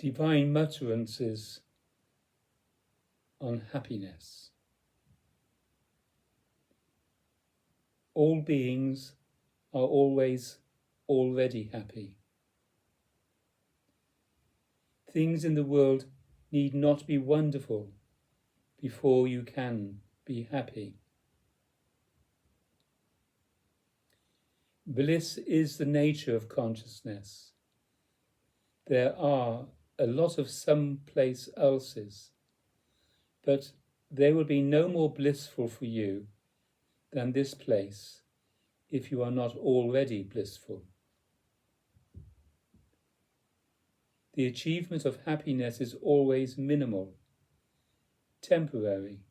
Divine Mutterances on Happiness. All beings are always already happy. Things in the world need not be wonderful before you can be happy. Bliss is the nature of consciousness. There are a lot of someplace else's, but they will be no more blissful for you than this place if you are not already blissful. The achievement of happiness is always minimal, temporary,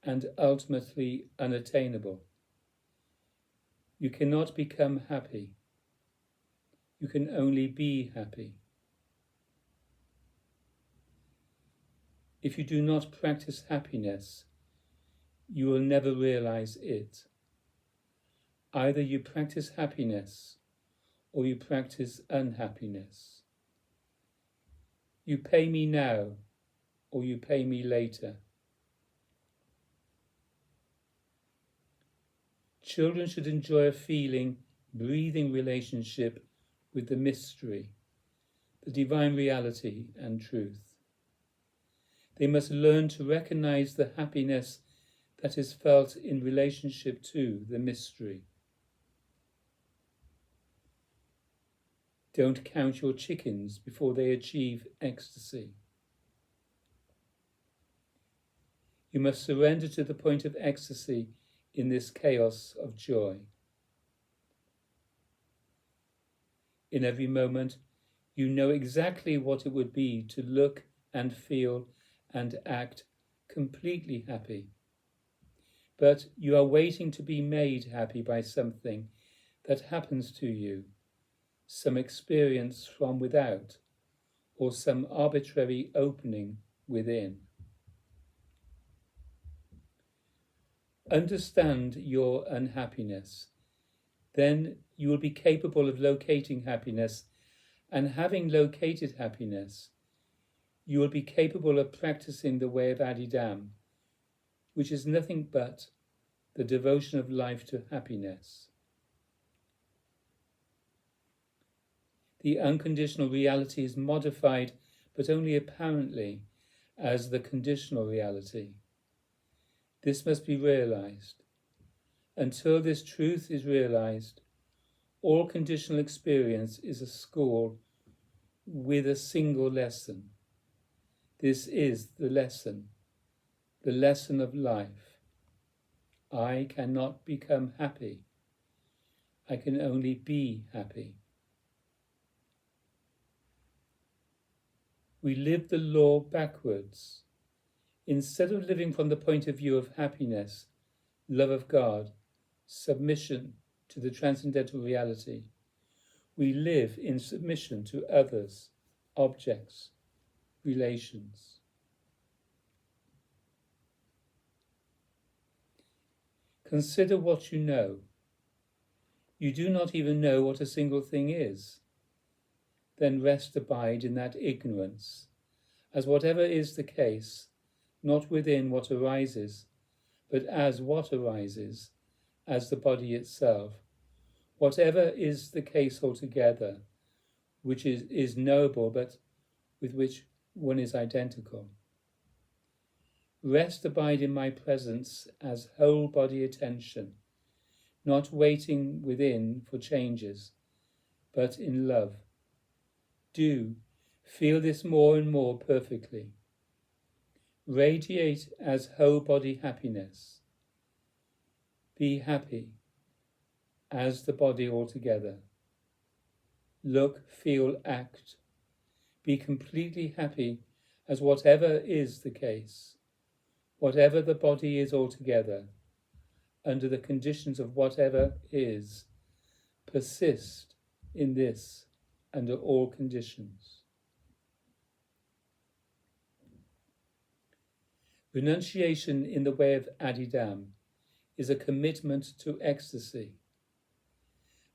and ultimately unattainable. You cannot become happy. You can only be happy. If you do not practice happiness, you will never realize it. Either you practice happiness or you practice unhappiness. You pay me now or you pay me later. Children should enjoy a feeling, breathing relationship with the mystery, the divine reality and truth. They must learn to recognize the happiness that is felt in relationship to the mystery. Don't count your chickens before they achieve ecstasy. You must surrender to the point of ecstasy in this chaos of joy. In every moment, you know exactly what it would be to look and feel and act completely happy. But you are waiting to be made happy by something that happens to you, some experience from without, or some arbitrary opening within. Understand your unhappiness. Then you will be capable of locating happiness, and having located happiness, you will be capable of practicing the way of Adidam, which is nothing but the devotion of life to happiness. The unconditional reality is modified, but only apparently, as the conditional reality. This must be realized. Until this truth is realized, all conditional experience is a school with a single lesson. This is the lesson of life. I cannot become happy. I can only be happy. We live the law backwards. Instead of living from the point of view of happiness, love of God, submission to the transcendental reality, we live in submission to others, objects, relations. Consider what you know. You do not even know what a single thing is. Then rest abide in that ignorance, as whatever is the case, not within what arises, but as what arises, as the body itself, whatever is the case altogether, which is knowable, but with which one is identical. Rest abide in my presence as whole body attention, not waiting within for changes, but in love. Do feel this more and more perfectly. Radiate as whole body happiness. Be happy as the body altogether. Look, feel, act. Be completely happy as whatever is the case, whatever the body is altogether, under the conditions of whatever is. Persist in this under all conditions. Renunciation in the way of Adidam is a commitment to ecstasy.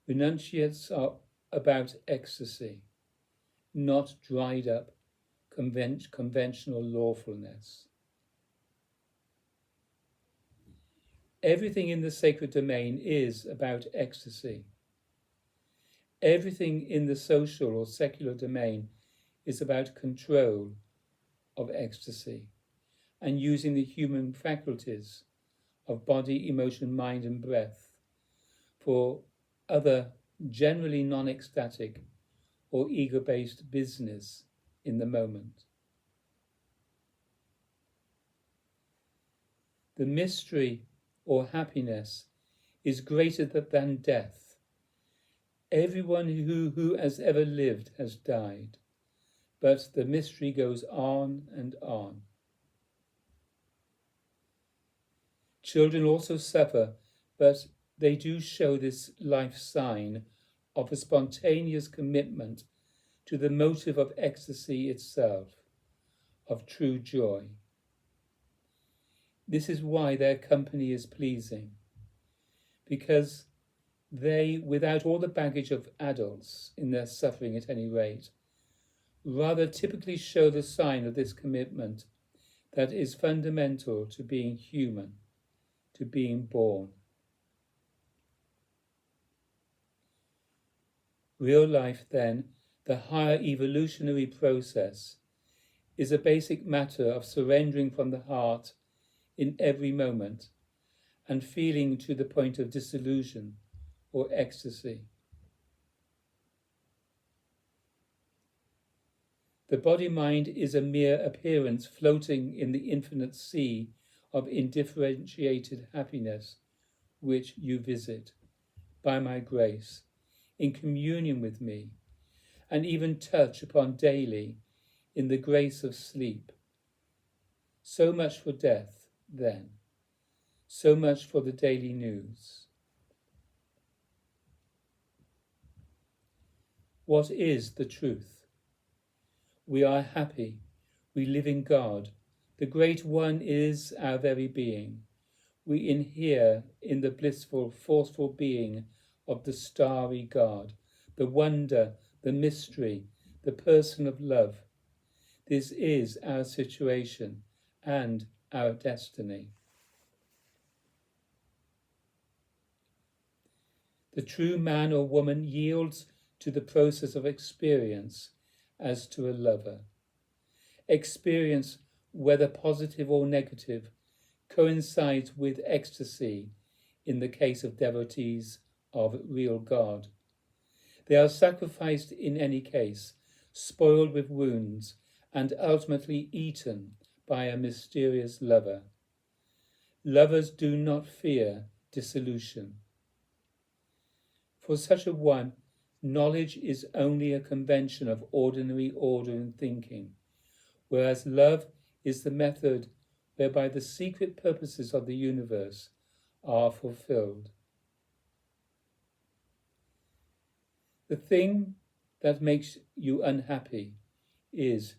Renunciates are about ecstasy, not dried up, conventional lawfulness. Everything in the sacred domain is about ecstasy. Everything in the social or secular domain is about control of ecstasy and using the human faculties of body, emotion, mind, and breath for other generally non-ecstatic or ego-based business in the moment. The mystery or happiness is greater than death. Everyone who has ever lived has died, but the mystery goes on and on. Children also suffer, but they do show this life sign of a spontaneous commitment to the motive of ecstasy itself, of true joy. This is why their company is pleasing, because they, without all the baggage of adults in their suffering at any rate, rather typically show the sign of this commitment that is fundamental to being human, to being born. Real life, then, the higher evolutionary process, is a basic matter of surrendering from the heart in every moment and feeling to the point of disillusion or ecstasy. The body-mind is a mere appearance floating in the infinite sea of indifferentiated happiness which you visit, by my grace, in communion with me, and even touch upon daily in the grace of sleep. So much for death, then, so much for the daily news. What is the truth? We are happy, we live in God. The Great One is our very being. We inhere in the blissful, forceful being of the starry God, the wonder, the mystery, the person of love. This is our situation and our destiny. The true man or woman yields to the process of experience as to a lover. Experience, whether positive or negative, coincides with ecstasy in the case of devotees of real God. They are sacrificed in any case, spoiled with wounds, and ultimately eaten by a mysterious lover. Lovers do not fear dissolution. For such a one, knowledge is only a convention of ordinary order and thinking, whereas love is the method whereby the secret purposes of the universe are fulfilled. The thing that makes you unhappy is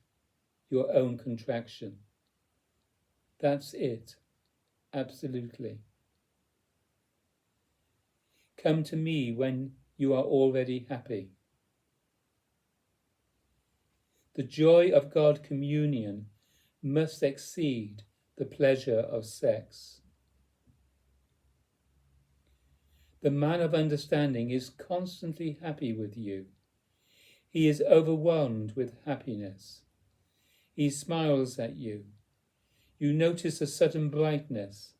your own contraction. That's it, absolutely. Come to me when you are already happy. The joy of God communion must exceed the pleasure of sex. The man of understanding is constantly happy with you. He is overwhelmed with happiness. He smiles at you. You notice a sudden brightness.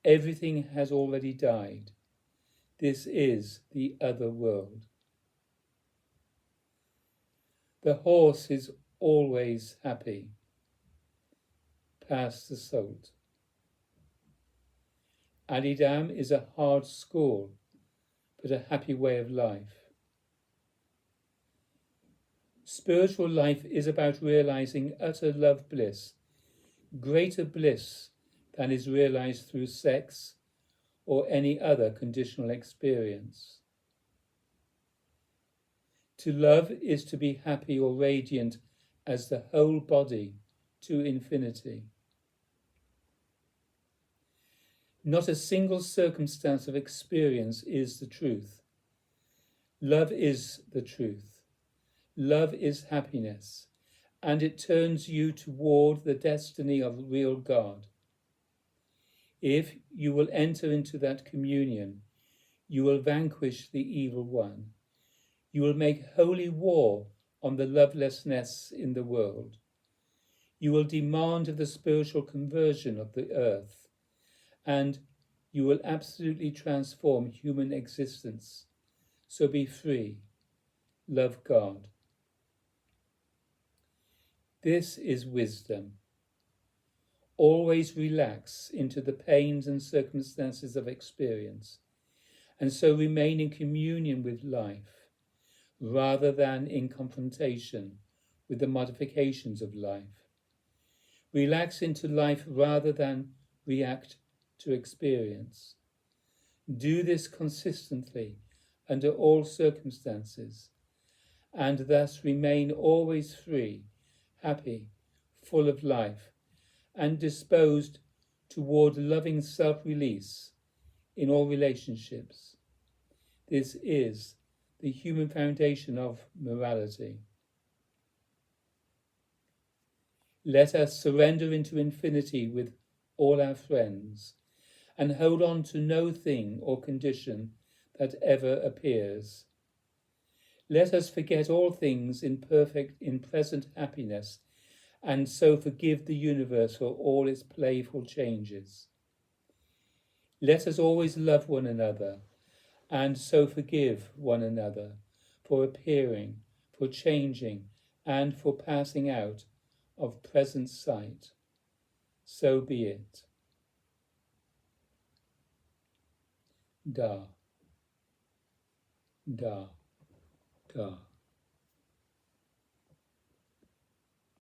Everything has already died. This is the other world. The horse is always happy. Pass the salt. Adidam is a hard school, but a happy way of life. Spiritual life is about realizing utter love bliss, greater bliss than is realized through sex or any other conditional experience. To love is to be happy or radiant as the whole body to infinity. Not a single circumstance of experience is the truth. Love is the truth. Love is happiness, and it turns you toward the destiny of real God. If you will enter into that communion, you will vanquish the evil one. You will make holy war on the lovelessness in the world. You will demand of the spiritual conversion of the earth, and you will absolutely transform human existence. So be free. Love God. This is wisdom. Always relax into the pains and circumstances of experience, and so remain in communion with life, rather than in confrontation with the modifications of life. Relax into life rather than react to experience. Do this consistently under all circumstances, and thus remain always free, happy, full of life, and disposed toward loving self-release in all relationships. This is the human foundation of morality. Let us surrender into infinity with all our friends, and hold on to no thing or condition that ever appears. Let us forget all things in present happiness, and so forgive the universe for all its playful changes. Let us always love one another, and so forgive one another for appearing, for changing, and for passing out of present sight. So be it. Da, da, da.